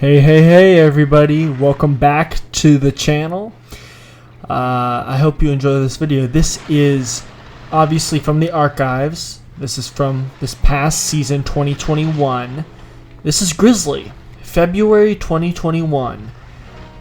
Hey everybody, welcome back to the channel. I hope you enjoy this video. This is obviously from the archives. This is from this past season 2021. This is Grizzly, February 2021.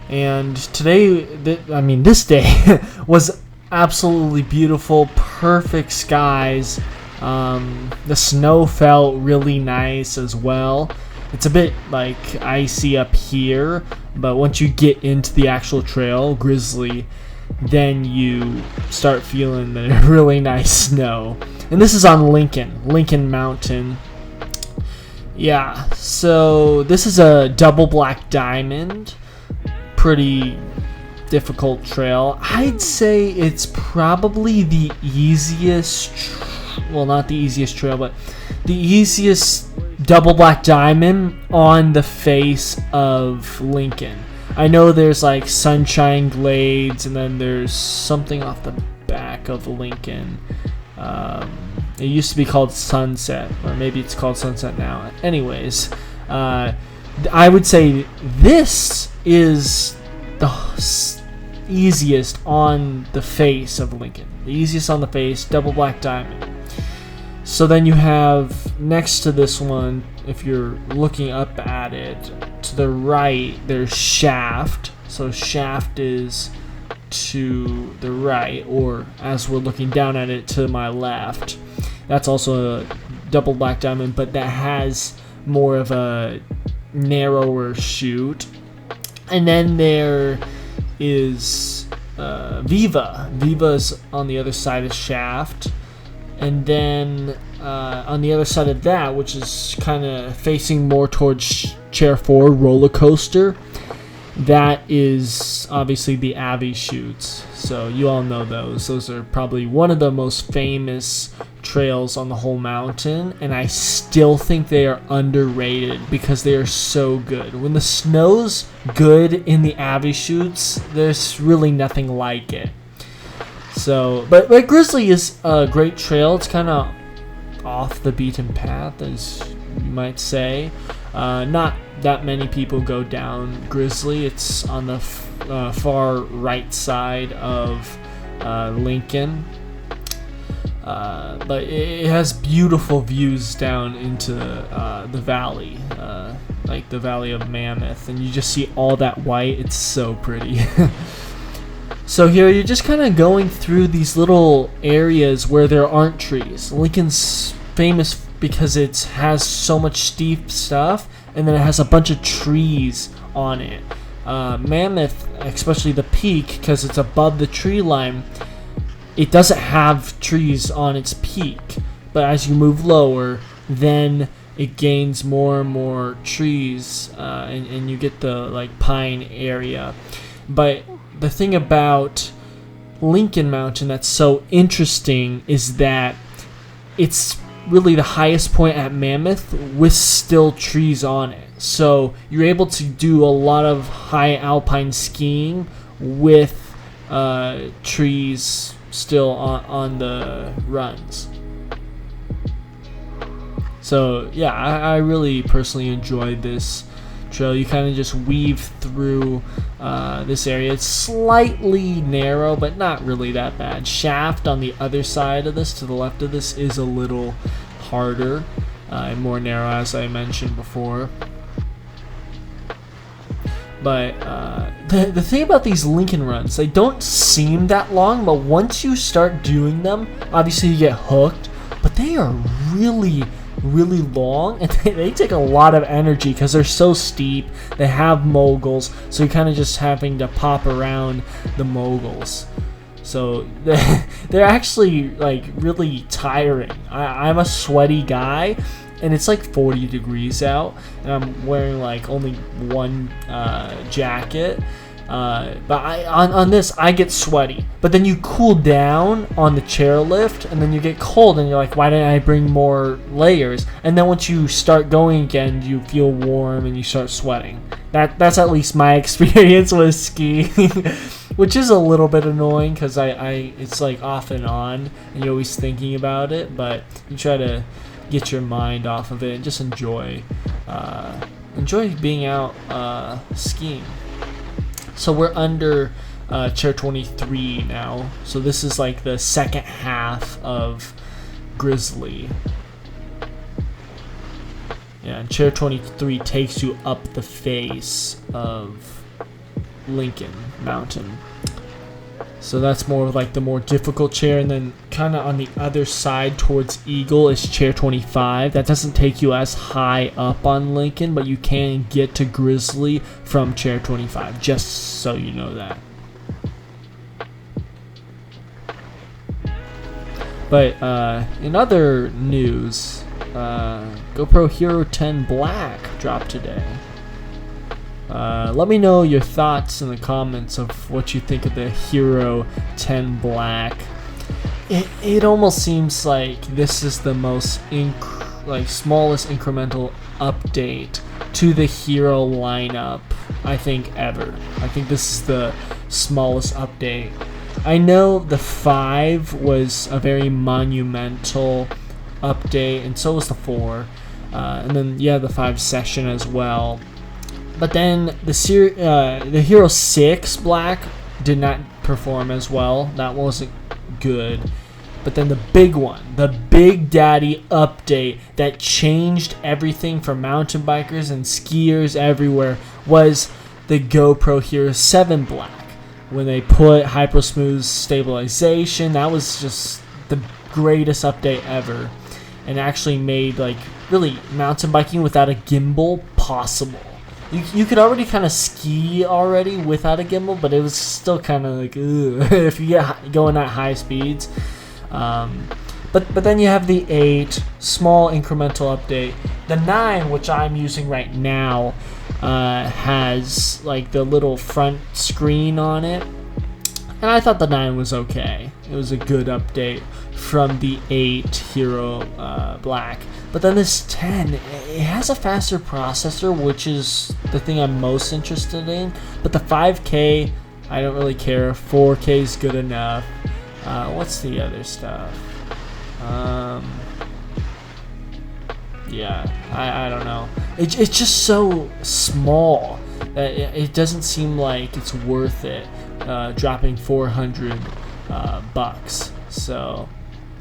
And today, this day was absolutely beautiful, perfect skies. The snow felt really nice as well. It's a bit like icy up here, but once you get into the actual trail, Grizzly, then you start feeling the really nice snow. And this is on Lincoln Mountain. Yeah, so this is a double black diamond. Pretty difficult trail. I'd say it's probably the easiest, well, not the easiest trail, but the easiest double black diamond on the face of Lincoln. I know there's like Sunshine Glades, and then there's something off the back of Lincoln. It used to be called Sunset, or maybe it's called Sunset now. Anyways, I would say this is the easiest on the face of Lincoln. The easiest on the face, double black diamond. So then you have next to this one, if you're looking up at it, to the right, there's Shaft. So Shaft is to the right, or as we're looking down at it, to my left. That's also a double black diamond, but that has more of a narrower chute. And then there is Viva. Viva's on the other side of Shaft. And then on the other side of that, which is kind of facing more towards Chair 4, Roller Coaster, that is obviously the Avi chutes. So you all know those. Those are probably one of the most famous trails on the whole mountain, and I still think they are underrated because they are so good. When the snow's good in the Avi chutes, there's really nothing like it. So, but Grizzly is a great trail. It's kind of off the beaten path, as you might say. Not that many people go down Grizzly. It's on the far right side of Lincoln. But it has beautiful views down into the valley, like the Valley of Mammoth, and you just see all that white. It's so pretty. So here you're just kind of going through these little areas where there aren't trees. Lincoln's famous because it has so much steep stuff, and then it has a bunch of trees on it. Mammoth, especially the peak, because it's above the tree line, it doesn't have trees on its peak. But as you move lower, then it gains more and more trees, and you get the like pine area. But the thing about Lincoln Mountain that's so interesting is that it's really the highest point at Mammoth with still trees on it. So you're able to do a lot of high alpine skiing with trees still on the runs. So yeah, I really personally enjoyed this trail. You kind of just weave through this area. It's slightly narrow, but not really that bad. Shaft on the other side of this, to the left of this, is a little harder and more narrow, as I mentioned before. But the thing about these Lincoln runs, they don't seem that long, but once you start doing them, obviously you get hooked, but they are really long, and they take a lot of energy because they're so steep. They have moguls, so you're kind of just having to pop around the moguls. So they're actually like really tiring. I'm a sweaty guy, and it's like 40 degrees out, and I'm wearing like only one jacket. But on this, I get sweaty. But then you cool down on the chairlift, and then you get cold, and you're like, why didn't I bring more layers? And then once you start going again, you feel warm, and you start sweating. That's at least my experience with skiing, which is a little bit annoying because it's like off and on, and you're always thinking about it. But you try to get your mind off of it and just enjoy enjoy being out skiing. So we're under Chair 23 now. So this is like the second half of Grizzly. Yeah, and Chair 23 takes you up the face of Lincoln Mountain. So that's more like the more difficult chair, and then kind of on the other side towards Eagle is Chair 25. That doesn't take you as high up on Lincoln, but you can get to Grizzly from Chair 25, just so you know that. But in other news, GoPro Hero 10 Black dropped today. Let me know your thoughts in the comments of what you think of the Hero 10 Black. It almost seems like this is the most smallest incremental update to the Hero lineup I think ever. I think this is the smallest update. I know the 5 was a very monumental update, and so was the 4, and then yeah, the 5 session as well. But then the Hero 6 Black did not perform as well. That wasn't good. But then the big one, the Big Daddy update that changed everything for mountain bikers and skiers everywhere, was the GoPro Hero 7 Black. When they put Hypersmooth stabilization, that was just the greatest update ever, and actually made like really mountain biking without a gimbal possible. You could already kind of ski already without a gimbal, but it was still kind of like if you get going at high speeds. But then you have the 8 small incremental update. The 9, which I'm using right now, has like the little front screen on it, and I thought the 9 was okay. It was a good update from the 8 Hero Black. But then this 10, it has a faster processor, which is the thing I'm most interested in. But the 5K, I don't really care. 4K is good enough. What's the other stuff? Yeah, I don't know. It's just so small that it doesn't seem like it's worth it dropping $400 bucks. So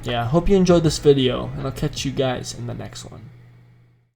yeah, hope you enjoyed this video, and I'll catch you guys in the next one.